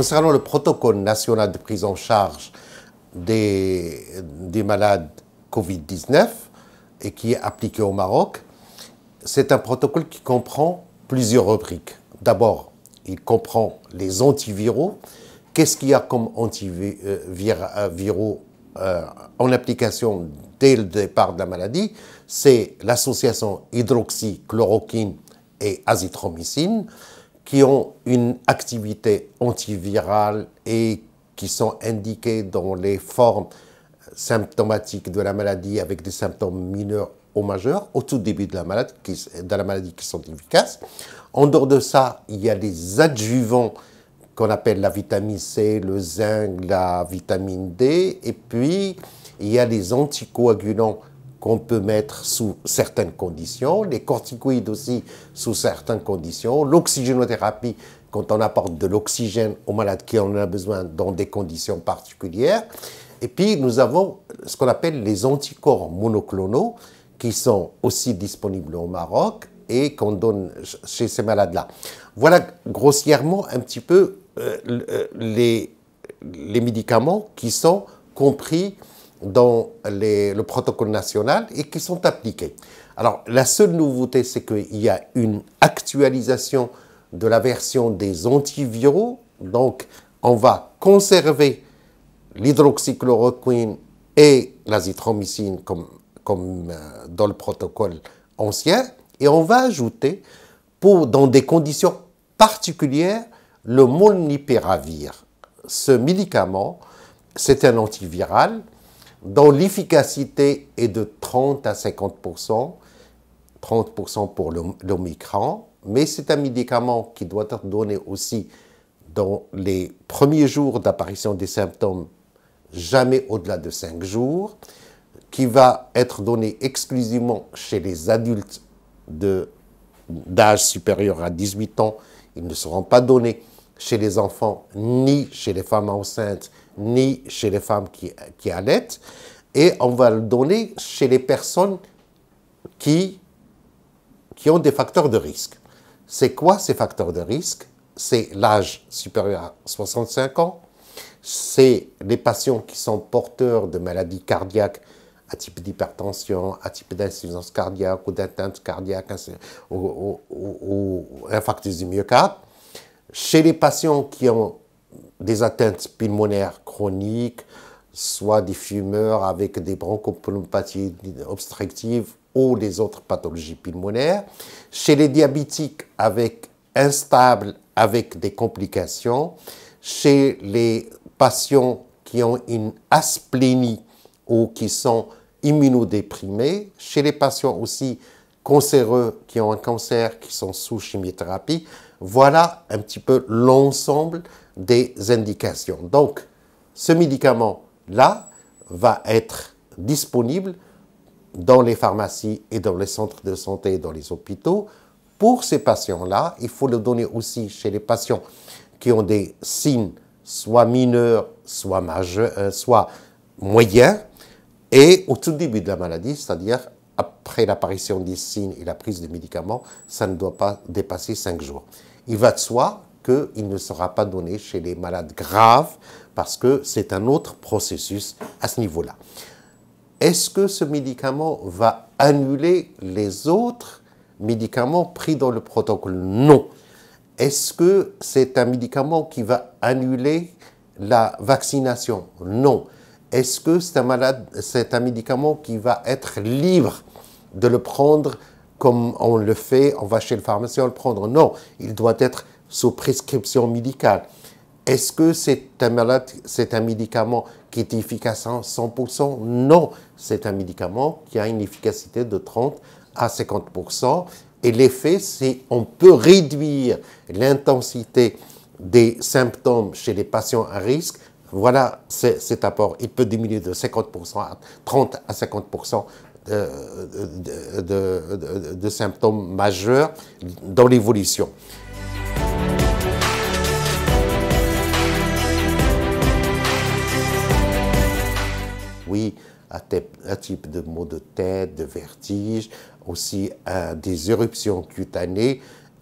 Concernant le protocole national de prise en charge des malades Covid-19 et qui est appliqué au Maroc, c'est un protocole qui comprend plusieurs rubriques. D'abord, il comprend les antiviraux. Qu'est-ce qu'il y a comme antiviraux en application dès le départ de la maladie? C'est l'association hydroxychloroquine et azithromycine qui ont une activité antivirale et qui sont indiquées dans les formes symptomatiques de la maladie avec des symptômes mineurs ou majeurs au tout début de la maladie qui sont efficaces. En dehors de ça, il y a des adjuvants qu'on appelle la vitamine C, le zinc, la vitamine D, et puis il y a les anticoagulants qu'on peut mettre sous certaines conditions, les corticoïdes aussi sous certaines conditions, l'oxygénothérapie quand on apporte de l'oxygène aux malades qui en ont besoin dans des conditions particulières. Et puis nous avons ce qu'on appelle les anticorps monoclonaux qui sont aussi disponibles au Maroc et qu'on donne chez ces malades-là. Voilà grossièrement un petit peu les médicaments qui sont compris dans le protocole national et qui sont appliqués. Alors, la seule nouveauté, c'est qu'il y a une actualisation de la version des antiviraux. Donc, on va conserver l'hydroxychloroquine et l'azithromycine comme dans le protocole ancien, et on va ajouter, dans des conditions particulières, le molnupiravir. Ce médicament, c'est un antiviral dont l'efficacité est de 30 à 50%, 30% pour l'Omicron, mais c'est un médicament qui doit être donné aussi dans les premiers jours d'apparition des symptômes, jamais au-delà de 5 jours, qui va être donné exclusivement chez les adultes d'âge supérieur à 18 ans. Ils ne seront pas donnés chez les enfants, ni chez les femmes enceintes, ni chez les femmes qui allaitent. Et on va le donner chez les personnes qui ont des facteurs de risque. C'est quoi ces facteurs de risque? C'est l'âge supérieur à 65 ans, c'est les patients qui sont porteurs de maladies cardiaques, à type d'hypertension, à type d'insuffisance cardiaque ou d'atteinte cardiaque ou infarctus du myocarde. Chez les patients qui ont des atteintes pulmonaires chroniques, soit des fumeurs avec des bronchopneumopathie obstructives ou les autres pathologies pulmonaires. Chez les diabétiques instables avec des complications. Chez les patients qui ont une asplénie ou qui sont immunodéprimés. Chez les patients aussi cancéreux qui ont un cancer, qui sont sous chimiothérapie. Voilà un petit peu l'ensemble des indications. Donc, ce médicament-là va être disponible dans les pharmacies et dans les centres de santé et dans les hôpitaux. Pour ces patients-là, il faut le donner aussi chez les patients qui ont des signes soit mineurs, soit majeurs, soit moyens, et au tout début de la maladie, c'est-à-dire après l'apparition des signes et la prise de médicaments, ça ne doit pas dépasser 5 jours. Il va de soi qu'il ne sera pas donné chez les malades graves parce que c'est un autre processus à ce niveau-là. Est-ce que ce médicament va annuler les autres médicaments pris dans le protocole? Non. Est-ce que c'est un médicament qui va annuler la vaccination? Non. Est-ce que c'est un médicament qui va être libre de le prendre comme on le fait, on va chez le pharmacien le prendre? Non, il doit être sous prescription médicale. Est-ce que c'est un médicament qui est efficace à 100%? Non, c'est un médicament qui a une efficacité de 30 à 50%. Et l'effet, c'est qu'on peut réduire l'intensité des symptômes chez les patients à risque. Voilà cet apport. Il peut diminuer de 50% à 30 à 50% de symptômes majeurs dans l'évolution. Oui, un type de maux de tête, de vertige, aussi des éruptions cutanées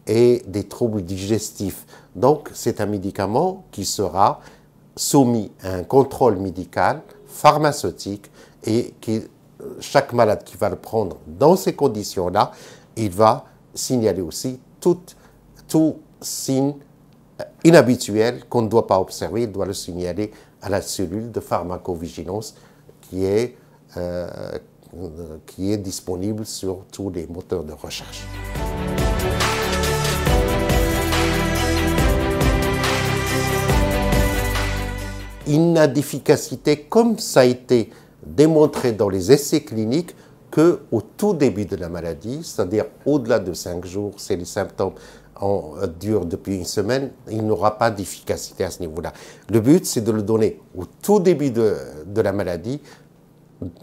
et des troubles digestifs. Donc, c'est un médicament qui sera soumis à un contrôle médical, pharmaceutique, et chaque malade qui va le prendre dans ces conditions-là, il va signaler aussi tout signe inhabituel qu'on ne doit pas observer, il doit le signaler à la cellule de pharmacovigilance qui est disponible sur tous les moteurs de recherche. Il n'a d'efficacité, comme ça a été démontré dans les essais cliniques, qu'au tout début de la maladie, c'est-à-dire au-delà de 5 jours, si les symptômes durent depuis une semaine, il n'aura pas d'efficacité à ce niveau-là. Le but, c'est de le donner au tout début de la maladie,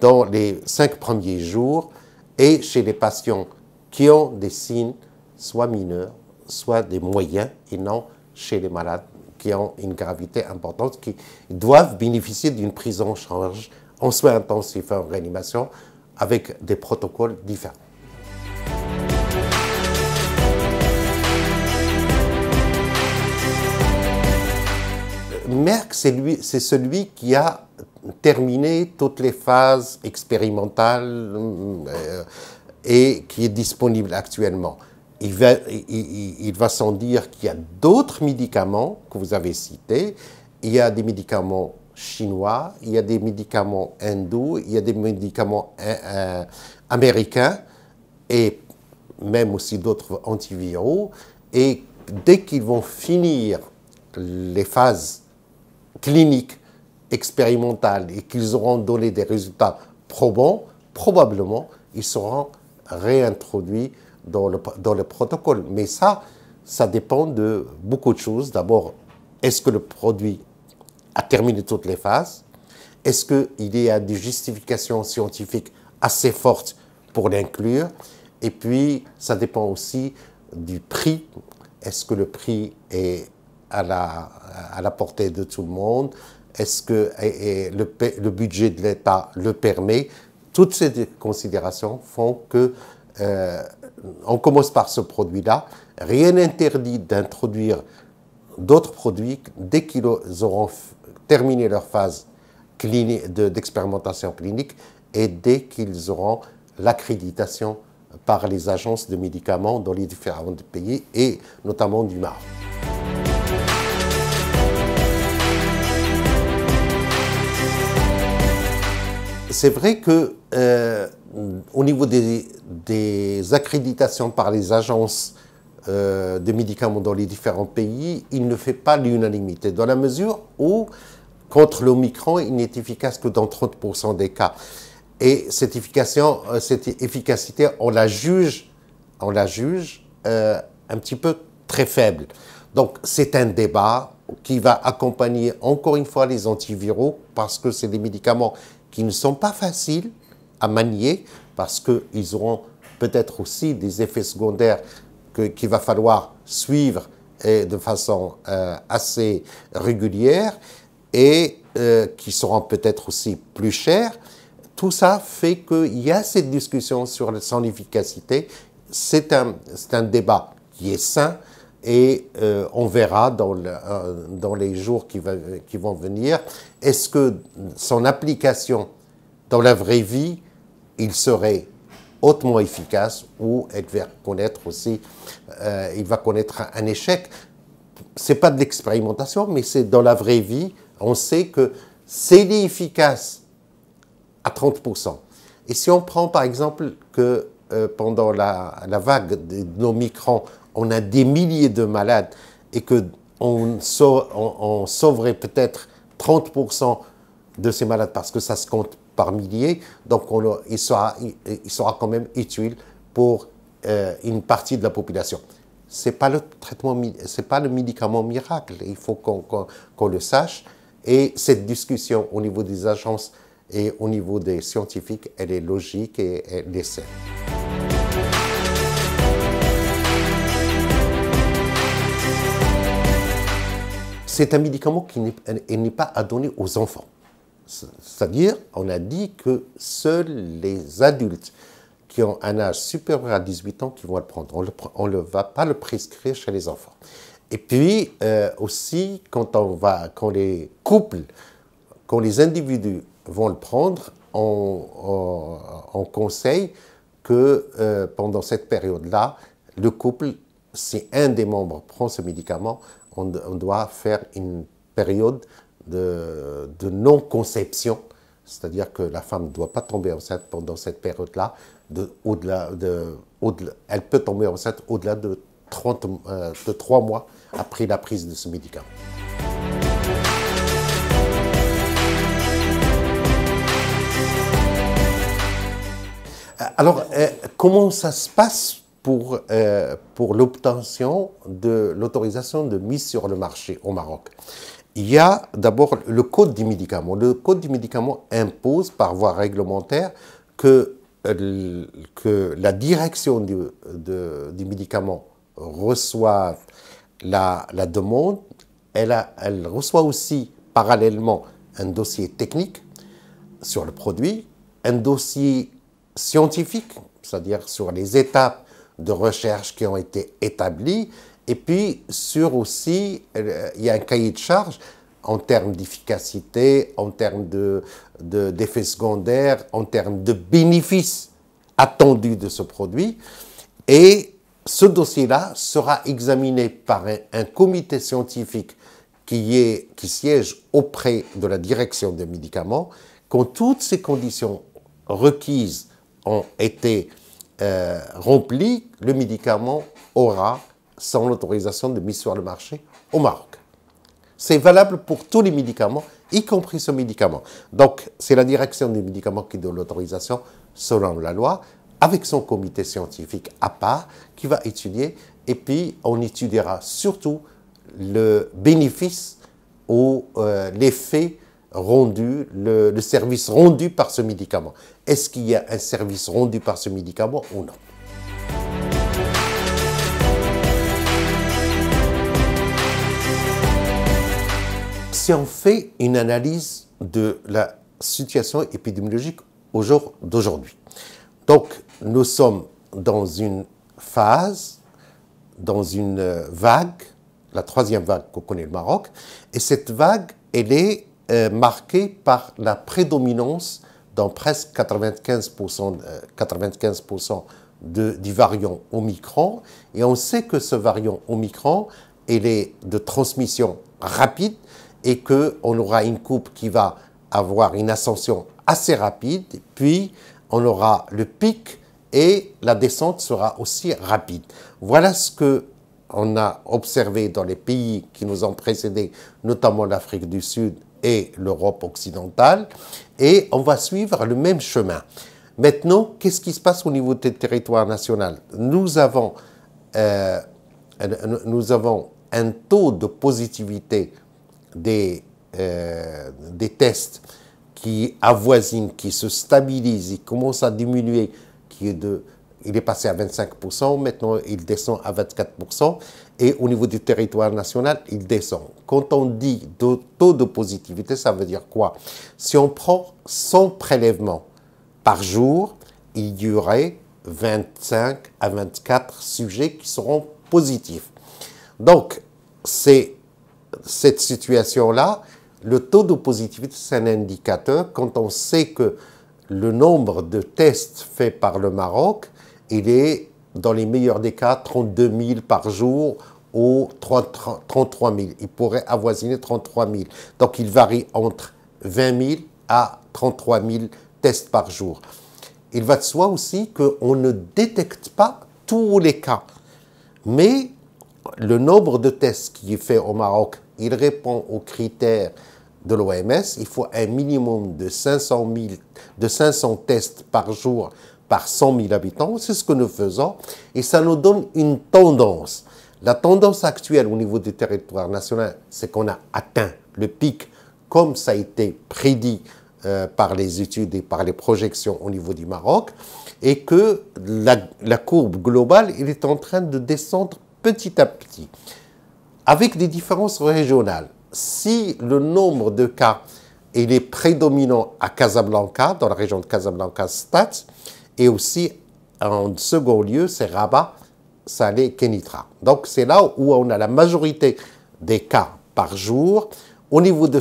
dans les 5 premiers jours, et chez les patients qui ont des signes soit mineurs, soit des moyens, et non chez les malades qui ont une gravité importante, qui doivent bénéficier d'une prise en charge en soins intensifs et en réanimation avec des protocoles différents. Merck, c'est celui qui a terminé toutes les phases expérimentales et qui est disponible actuellement. Il va sans dire qu'il y a d'autres médicaments que vous avez cités. Il y a des médicaments chinois, il y a des médicaments hindous, il y a des médicaments américains et même aussi d'autres antiviraux. Et dès qu'ils vont finir les phases cliniques, expérimentales et qu'ils auront donné des résultats probants, probablement ils seront réintroduits dans le protocole. Mais ça dépend de beaucoup de choses. D'abord, est-ce que le produit a terminé toutes les phases? Est-ce qu'il y a des justifications scientifiques assez fortes pour l'inclure? Et puis, ça dépend aussi du prix. Est-ce que le prix est à la portée de tout le monde? Est-ce que le budget de l'État le permet? Toutes ces considérations font que on commence par ce produit-là. Rien n'interdit d'introduire d'autres produits dès qu'ils auront terminé leur phase d'expérimentation clinique et dès qu'ils auront l'accréditation par les agences de médicaments dans les différents pays et notamment du Maroc. C'est vrai que au niveau des accréditations par les agences de médicaments dans les différents pays, il ne fait pas l'unanimité, dans la mesure où, contre l'Omicron, il n'est efficace que dans 30% des cas. Et cette efficacité, on la juge un petit peu très faible. Donc c'est un débat qui va accompagner encore une fois les antiviraux, parce que c'est des médicaments qui ne sont pas faciles à manier, parce qu'ils auront peut-être aussi des effets secondaires qu'il va falloir suivre de façon assez régulière et qui seront peut-être aussi plus chers. Tout ça fait qu'il y a cette discussion sur son efficacité. C'est un débat qui est sain et on verra dans les jours qui vont venir, est-ce que son application dans la vraie vie, il serait hautement efficace ou il va connaître un échec. Ce n'est pas de l'expérimentation, mais c'est dans la vraie vie, on sait que c'est efficace à 30%. Et si on prend par exemple que pendant la vague d'Omicron, on a des milliers de malades et qu'on sauverait peut-être 30% de ces malades parce que ça se compte par milliers, donc il sera quand même utile pour une partie de la population. Ce n'est pas le traitement, c'est pas le médicament miracle, il faut qu'on le sache. Et cette discussion au niveau des agences et au niveau des scientifiques, elle est logique et elle est saine. C'est un médicament qui n'est pas à donner aux enfants. C'est-à-dire, on a dit que seuls les adultes qui ont un âge supérieur à 18 ans qui vont le prendre. On ne va pas le prescrire chez les enfants. Et puis aussi, quand les couples, quand les individus vont le prendre, on conseille que pendant cette période-là, le couple, si un des membres prend ce médicament, on doit faire une période de non-conception, c'est-à-dire que la femme ne doit pas tomber enceinte pendant cette période-là. Elle peut tomber enceinte au-delà de 3 mois après la prise de ce médicament. Alors, comment ça se passe pour l'obtention de l'autorisation de mise sur le marché au Maroc? Il y a d'abord le Code du médicament. Le Code du médicament impose par voie réglementaire que la direction du médicament reçoive la demande. Elle reçoit aussi parallèlement un dossier technique sur le produit, un dossier scientifique, c'est-à-dire sur les étapes de recherche qui ont été établies, et puis sur aussi, il y a un cahier de charge en termes d'efficacité, en termes d'effets secondaires, en termes de bénéfices attendus de ce produit. Et ce dossier-là sera examiné par un comité scientifique qui siège auprès de la direction des médicaments. Quand toutes ces conditions requises ont été remplies, le médicament aura son autorisation de mise sur le marché au Maroc. C'est valable pour tous les médicaments, y compris ce médicament. Donc, c'est la direction des médicaments qui donne l'autorisation selon la loi, avec son comité scientifique à part, qui va étudier, et puis on étudiera surtout le bénéfice ou l'effet rendu, le service rendu par ce médicament. Est-ce qu'il y a un service rendu par ce médicament ou non? Si on fait une analyse de la situation épidémiologique au jour d'aujourd'hui, donc nous sommes dans une phase, dans une vague, la troisième vague que connaît le Maroc, et cette vague, elle est marquée par la prédominance dans presque 95% du variant Omicron, et on sait que ce variant Omicron, il est de transmission rapide, et qu'on aura une courbe qui va avoir une ascension assez rapide, puis on aura le pic et la descente sera aussi rapide. Voilà ce qu'on a observé dans les pays qui nous ont précédés, notamment l'Afrique du Sud et l'Europe occidentale, et on va suivre le même chemin. Maintenant, qu'est-ce qui se passe au niveau du territoire national? Nous avons un taux de positivité des tests qui avoisinent, qui se stabilisent, il commence à diminuer, il est passé à 25%, maintenant il descend à 24%, et au niveau du territoire national, il descend. Quand on dit taux de positivité, ça veut dire quoi? Si on prend 100 prélèvements par jour, il y aurait 25 à 24 sujets qui seront positifs. Donc, cette situation-là, le taux de positivité, c'est un indicateur. Quand on sait que le nombre de tests faits par le Maroc, il est, dans les meilleurs des cas, 32 000 par jour ou 33 000. Il pourrait avoisiner 33 000. Donc, il varie entre 20 000 à 33 000 tests par jour. Il va de soi aussi qu'on ne détecte pas tous les cas. Mais le nombre de tests qui est fait au Maroc, il répond aux critères de l'OMS. Il faut un minimum de 500 tests par jour par 100 000 habitants. C'est ce que nous faisons et ça nous donne une tendance. La tendance actuelle au niveau du territoire national, c'est qu'on a atteint le pic comme ça a été prédit par les études et par les projections au niveau du Maroc et que la courbe globale, il est en train de descendre petit à petit, avec des différences régionales. Si le nombre de cas est prédominant à Casablanca, dans la région de Casablanca-Stade, et aussi en second lieu, c'est Rabat, Salé, Kenitra. Donc c'est là où on a la majorité des cas par jour. Au niveau de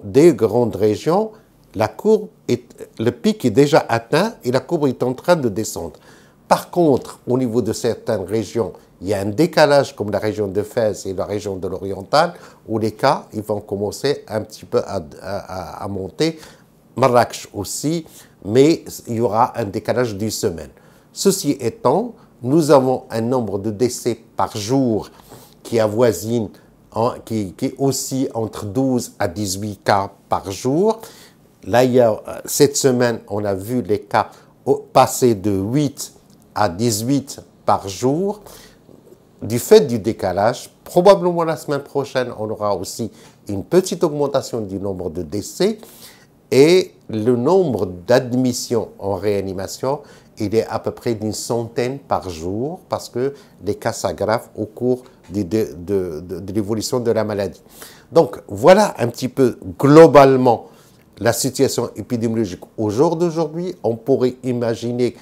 des grandes régions, le pic est déjà atteint et la courbe est en train de descendre. Par contre, au niveau de certaines régions, il y a un décalage comme la région de Fès et la région de l'Oriental, où les cas ils vont commencer un petit peu à monter. Marrakech aussi, mais il y aura un décalage d'une semaine. Ceci étant, nous avons un nombre de décès par jour qui avoisine, qui est aussi entre 12 à 18 cas par jour. Là, cette semaine, on a vu les cas passer de 8 à 18 par jour. Du fait du décalage, probablement la semaine prochaine, on aura aussi une petite augmentation du nombre de décès et le nombre d'admissions en réanimation, il est à peu près d'une centaine par jour parce que les cas s'aggravent au cours de l'évolution de la maladie. Donc, voilà un petit peu globalement la situation épidémiologique au jour d'aujourd'hui. On pourrait imaginer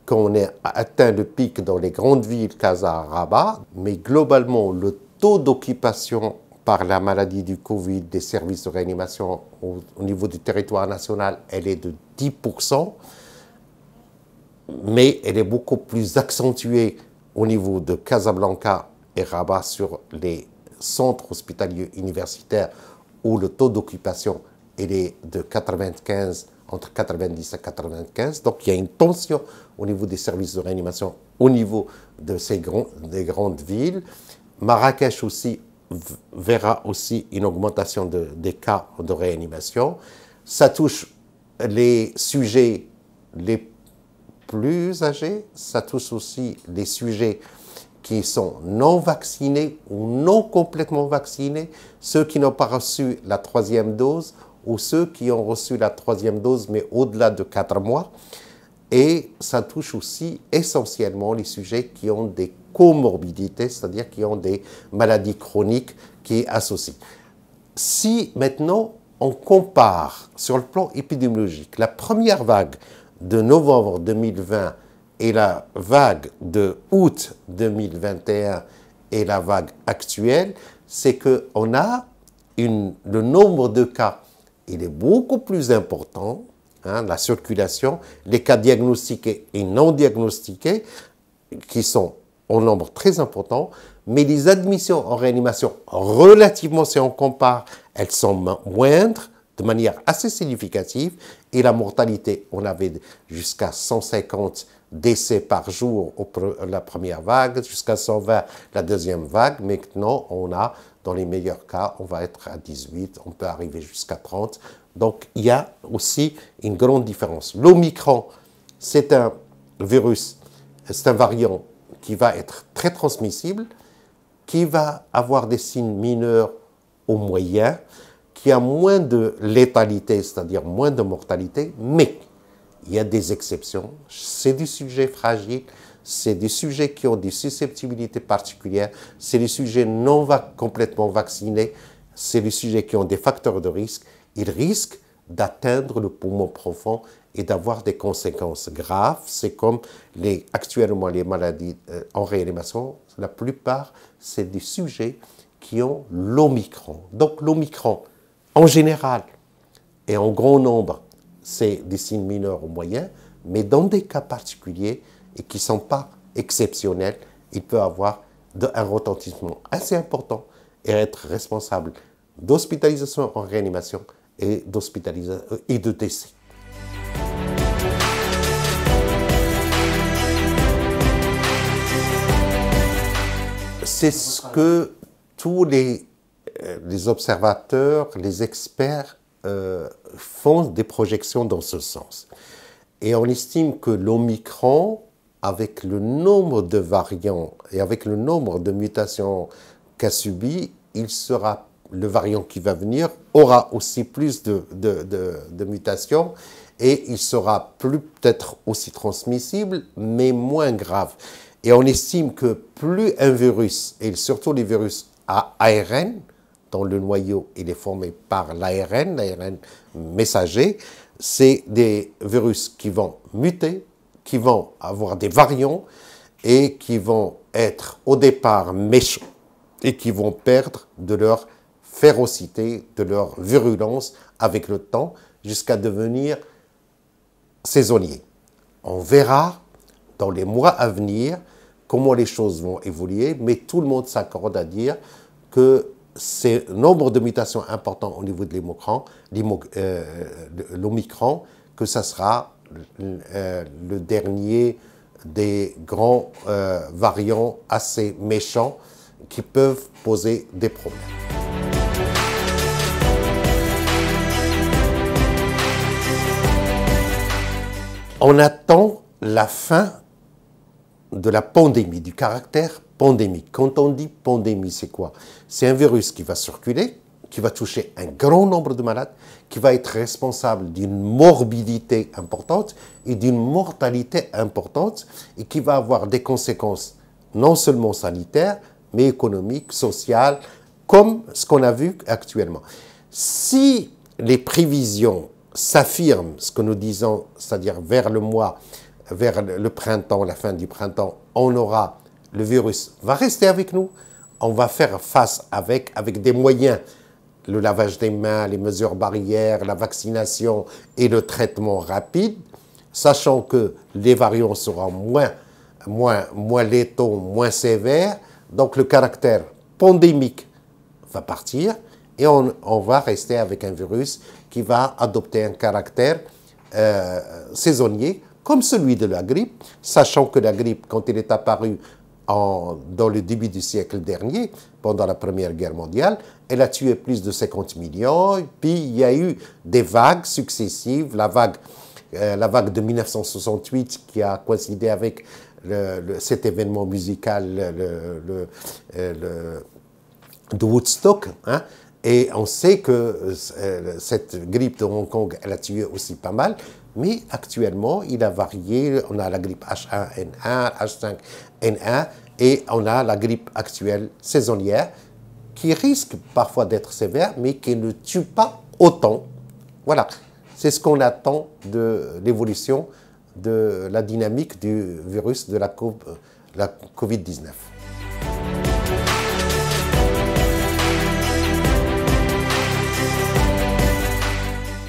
qu'on ait atteint le pic dans les grandes villes, Casa, Rabat, mais globalement, le taux d'occupation par la maladie du Covid des services de réanimation au niveau du territoire national, elle est de 10%, mais elle est beaucoup plus accentuée au niveau de Casablanca et Rabat sur les centres hospitaliers universitaires où le taux d'occupation est de 95, entre 90 et 95. Donc il y a une tension au niveau des services de réanimation, au niveau de des grandes villes. Marrakech aussi verra aussi une augmentation des cas de réanimation. Ça touche les sujets les plus âgés, ça touche aussi les sujets qui sont non vaccinés ou non complètement vaccinés, ceux qui n'ont pas reçu la 3e dose ou ceux qui ont reçu la 3e dose mais au-delà de 4 mois. Et ça touche aussi essentiellement les sujets qui ont des comorbidités, c'est-à-dire qui ont des maladies chroniques qui associent. Si maintenant on compare sur le plan épidémiologique la première vague de novembre 2020 et la vague de août 2021 et la vague actuelle, c'est qu'on a le nombre de cas, il est beaucoup plus important. La circulation, les cas diagnostiqués et non diagnostiqués, qui sont en nombre très important, mais les admissions en réanimation, relativement si on compare, elles sont moindres, de manière assez significative, et la mortalité, on avait jusqu'à 150 décès par jour la première vague, jusqu'à 120 la deuxième vague. Maintenant, on a, dans les meilleurs cas, on va être à 18, on peut arriver jusqu'à 30. Donc, il y a aussi une grande différence. L'Omicron, c'est un virus, c'est un variant qui va être très transmissible, qui va avoir des signes mineurs ou moyens, qui a moins de létalité, c'est-à-dire moins de mortalité, mais il y a des exceptions. C'est des sujets fragiles, c'est des sujets qui ont des susceptibilités particulières, c'est des sujets non complètement vaccinés, c'est des sujets qui ont des facteurs de risque. Ils risquent d'atteindre le poumon profond et d'avoir des conséquences graves. C'est comme actuellement les maladies en réanimation, la plupart, c'est des sujets qui ont l'Omicron. Donc l'Omicron, en général et en grand nombre, c'est des signes mineurs ou moyens, mais dans des cas particuliers et qui ne sont pas exceptionnels, il peut avoir un retentissement assez important et être responsable d'hospitalisation en réanimation et de décès. C'est ce que tous les observateurs, les experts font des projections dans ce sens. Et on estime que l'Omicron, avec le nombre de variants et avec le nombre de mutations qu'a subi, le variant qui va venir aura aussi plus de mutations et il sera peut-être aussi transmissible, mais moins grave. Et on estime que plus un virus, et surtout les virus à ARN, dont le noyau il est formé par l'ARN messager, c'est des virus qui vont muter, qui vont avoir des variants et qui vont être au départ méchants et qui vont perdre de leur férocité, de leur virulence avec le temps jusqu'à devenir saisonniers. On verra dans les mois à venir comment les choses vont évoluer, mais tout le monde s'accorde à dire que ces nombres de mutations importants au niveau de l'Omicron, que ça sera le dernier des grands variants assez méchants qui peuvent poser des problèmes. On attend la fin de la pandémie, du caractère pandémique. Quand on dit pandémie, c'est quoi? C'est un virus qui va circuler, qui va toucher un grand nombre de malades, qui va être responsable d'une morbidité importante et d'une mortalité importante et qui va avoir des conséquences non seulement sanitaires, mais économiques, sociales, comme ce qu'on a vu actuellement. Si les prévisions s'affirment, ce que nous disons, c'est-à-dire vers le printemps, la fin du printemps, le virus va rester avec nous, on va faire face avec des moyens, le lavage des mains, les mesures barrières, la vaccination et le traitement rapide, sachant que les variants seront moins létaux, moins sévères, donc le caractère pandémique va partir et on va rester avec un virus qui va adopter un caractère saisonnier, comme celui de la grippe, sachant que la grippe, quand elle est apparue dans le début du siècle dernier, pendant la Première Guerre mondiale, elle a tué plus de 50 millions, et puis il y a eu des vagues successives, la vague de 1968 qui a coïncidé avec cet événement musical de Woodstock, hein, et on sait que cette grippe de Hong Kong, elle a tué aussi pas mal, mais actuellement, il a varié. On a la grippe H1N1, H5N1, et on a la grippe actuelle saisonnière, qui risque parfois d'être sévère, mais qui ne tue pas autant. Voilà, c'est ce qu'on attend de l'évolution de la dynamique du virus de la Covid-19.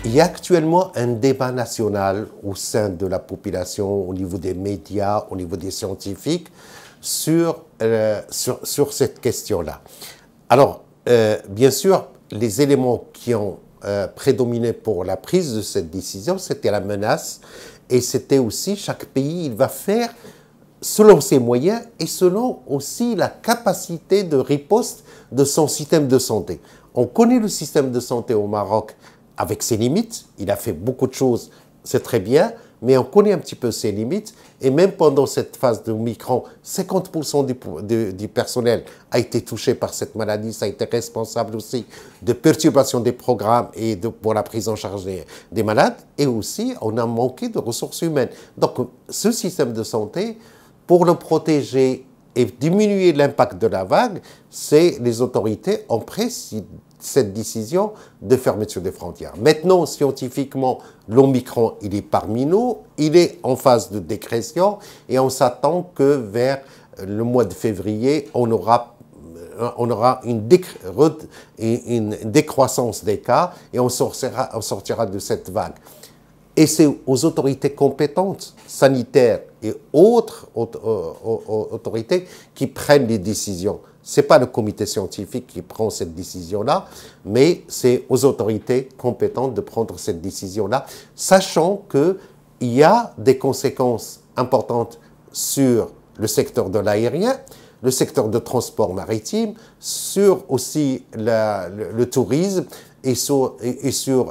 Il y a actuellement un débat national au sein de la population, au niveau des médias, au niveau des scientifiques, sur cette question-là. Alors, bien sûr, les éléments qui ont prédominé pour la prise de cette décision, c'était la menace et c'était aussi chaque pays, il va faire selon ses moyens et selon aussi la capacité de riposte de son système de santé. On connaît le système de santé au Maroc avec ses limites, il a fait beaucoup de choses, c'est très bien, mais on connaît un petit peu ses limites, et même pendant cette phase de Omicron, 50% du personnel a été touché par cette maladie, ça a été responsable aussi de perturbations des programmes et pour la prise en charge des malades, et aussi on a manqué de ressources humaines. Donc ce système de santé, pour le protéger et diminuer l'impact de la vague, les autorités ont pris cette décision de fermeture des frontières. Maintenant, scientifiquement, l'Omicron, il est parmi nous, il est en phase de décrétion et on s'attend que vers le mois de février, on aura une décroissance des cas et on sortira de cette vague. Et c'est aux autorités compétentes, sanitaires et autres autorités qui prennent les décisions. Ce n'est pas le comité scientifique qui prend cette décision-là, mais c'est aux autorités compétentes de prendre cette décision-là, sachant qu'il y a des conséquences importantes sur le secteur de l'aérien, le secteur de transport maritime, sur aussi le tourisme et sur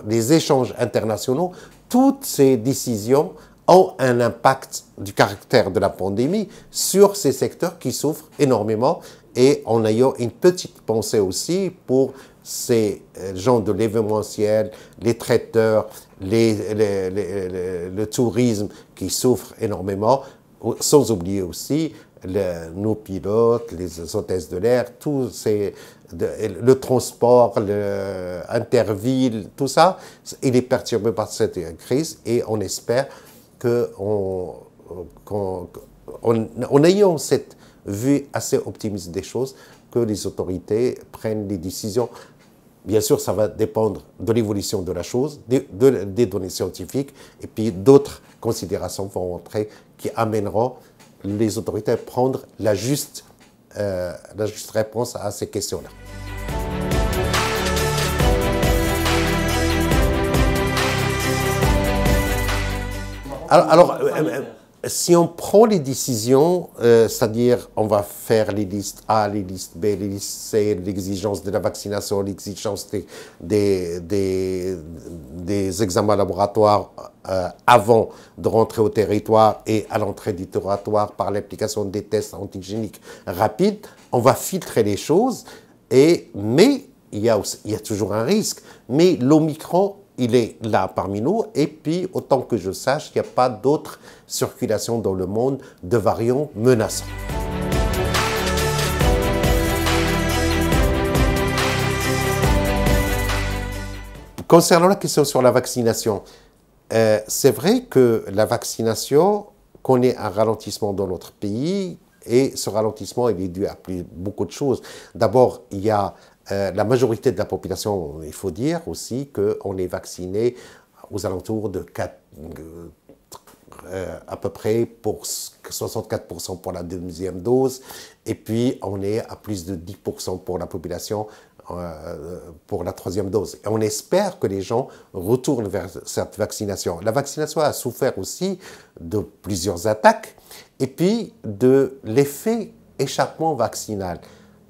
les échanges internationaux. Toutes ces décisions ont un impact du caractère de la pandémie sur ces secteurs qui souffrent énormément. Et en ayant une petite pensée aussi pour ces gens de l'événementiel, les traiteurs, le tourisme qui souffrent énormément, sans oublier aussi nos pilotes, les hôtesses de l'air, le transport, l'interville, tout ça, il est perturbé par cette crise et on espère que en ayant cette vue assez optimiste des choses, que les autorités prennent des décisions. Bien sûr, ça va dépendre de l'évolution de la chose, des données scientifiques, et puis d'autres considérations vont entrer qui amèneront les autorités à prendre la juste réponse à ces questions-là. Alors, si on prend les décisions, c'est-à-dire on va faire les listes A, les listes B, les listes C, l'exigence de la vaccination, l'exigence des examens laboratoires avant de rentrer au territoire et à l'entrée du territoire par l'application des tests antigéniques rapides, on va filtrer les choses, mais il y a toujours un risque. Mais l'Omicron, il est là parmi nous, et puis, autant que je sache, il n'y a pas d'autres circulations dans le monde de variants menaçants. Concernant la question sur la vaccination, c'est vrai que la vaccination connaît un ralentissement dans notre pays, et ce ralentissement il est dû à beaucoup de choses. D'abord, il y a la majorité de la population, il faut dire aussi qu'on est vacciné aux alentours de à peu près pour 64% pour la deuxième dose, et puis on est à plus de 10% pour la population pour la troisième dose. Et on espère que les gens retournent vers cette vaccination. La vaccination a souffert aussi de plusieurs attaques, et puis de l'effet échappement vaccinal.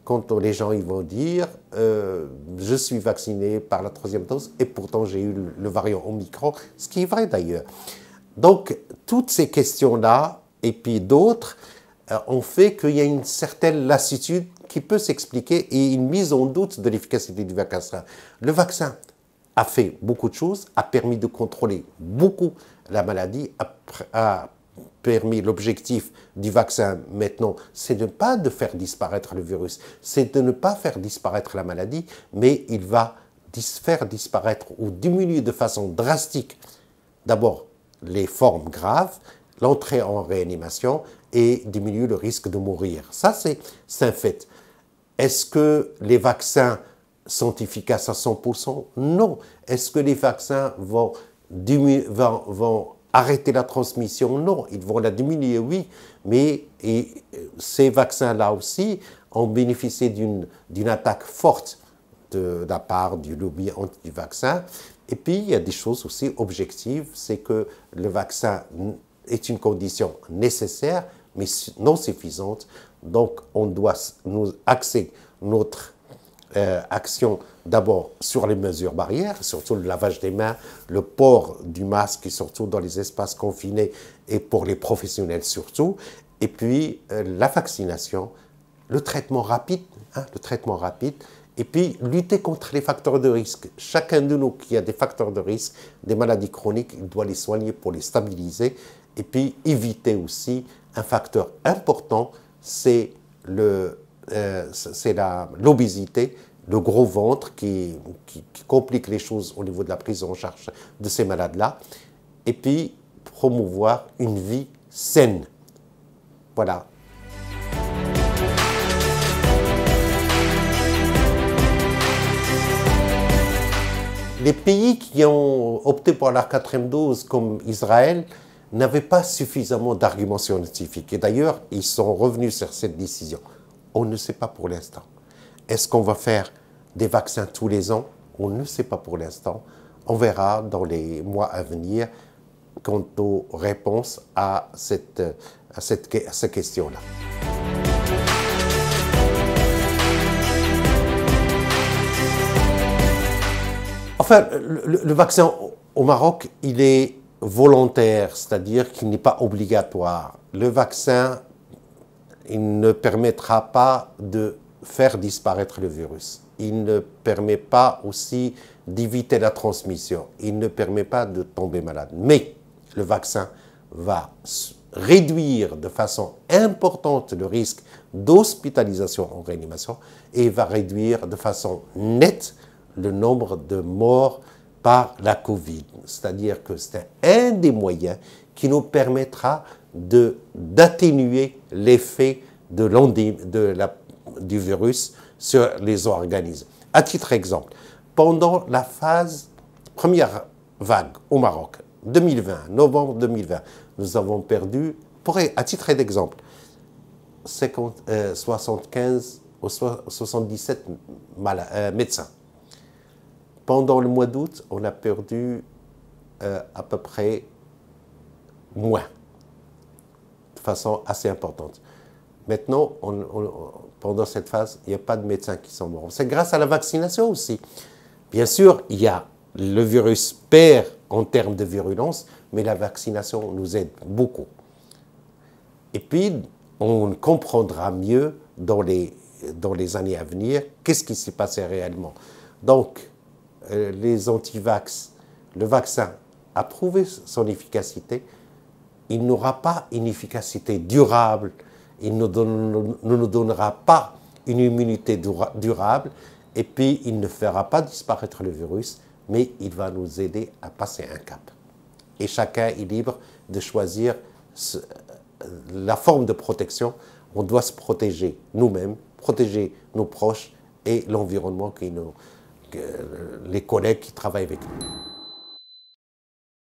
Quand les gens ils vont dire je suis vacciné par la troisième dose et pourtant j'ai eu le variant Omicron, ce qui est vrai d'ailleurs. Donc toutes ces questions-là et puis d'autres ont fait qu'il y a une certaine lassitude qui peut s'expliquer et une mise en doute de l'efficacité du vaccin. Le vaccin a fait beaucoup de choses, a permis de contrôler beaucoup la maladie, a permis, l'objectif du vaccin maintenant, c'est de ne pas de faire disparaître le virus, c'est de ne pas faire disparaître la maladie, mais il va faire disparaître ou diminuer de façon drastique d'abord les formes graves, l'entrée en réanimation et diminuer le risque de mourir. Ça, c'est un fait. Est-ce que les vaccins sont efficaces à 100%? Non. Est-ce que les vaccins vont arrêter la transmission? Non. Ils vont la diminuer, oui. Mais ces vaccins-là aussi ont bénéficié d'une attaque forte de la part du lobby anti-vaccin. Et puis, il y a des choses aussi objectives, c'est que le vaccin est une condition nécessaire, mais non suffisante. Donc, on doit nous axer notre action d'abord sur les mesures barrières, surtout le lavage des mains, le port du masque, et surtout dans les espaces confinés et pour les professionnels surtout. Et puis, la vaccination, le traitement rapide, et puis lutter contre les facteurs de risque. Chacun de nous qui a des facteurs de risque, des maladies chroniques, il doit les soigner pour les stabiliser. Et puis éviter aussi un facteur important, c'est l'obésité, le gros ventre qui complique les choses au niveau de la prise en charge de ces malades-là. Et puis promouvoir une vie saine. Voilà. Les pays qui ont opté pour la 4e dose, comme Israël, n'avaient pas suffisamment d'arguments scientifiques. Et d'ailleurs, ils sont revenus sur cette décision. On ne sait pas pour l'instant. Est-ce qu'on va faire des vaccins tous les ans? On ne sait pas pour l'instant. On verra dans les mois à venir quant aux réponses à cette question-là. Enfin, le vaccin au Maroc, il est volontaire, c'est-à-dire qu'il n'est pas obligatoire. Le vaccin, il ne permettra pas de faire disparaître le virus. Il ne permet pas aussi d'éviter la transmission. Il ne permet pas de tomber malade. Mais le vaccin va réduire de façon importante le risque d'hospitalisation en réanimation et va réduire de façon nette le nombre de morts par la Covid. C'est-à-dire que c'est un des moyens qui nous permettra d'atténuer l'effet du virus sur les organismes. À titre d'exemple, pendant la première vague au Maroc, 2020, novembre 2020, nous avons perdu, à titre d'exemple, 75 ou 77 médecins. Pendant le mois d'août, on a perdu à peu près moins, de façon assez importante. Maintenant, pendant cette phase, il n'y a pas de médecins qui sont morts. C'est grâce à la vaccination aussi. Bien sûr, le virus perd en termes de virulence, mais la vaccination nous aide beaucoup. Et puis, on comprendra mieux dans les années à venir qu'est-ce qui s'est passé réellement. Donc, les anti-vax, le vaccin a prouvé son efficacité. Il n'aura pas une efficacité durable, il ne nous donnera pas une immunité durable, et puis il ne fera pas disparaître le virus, mais il va nous aider à passer un cap. Et chacun est libre de choisir la forme de protection. On doit se protéger nous-mêmes, protéger nos proches et l'environnement, les collègues qui travaillent avec nous.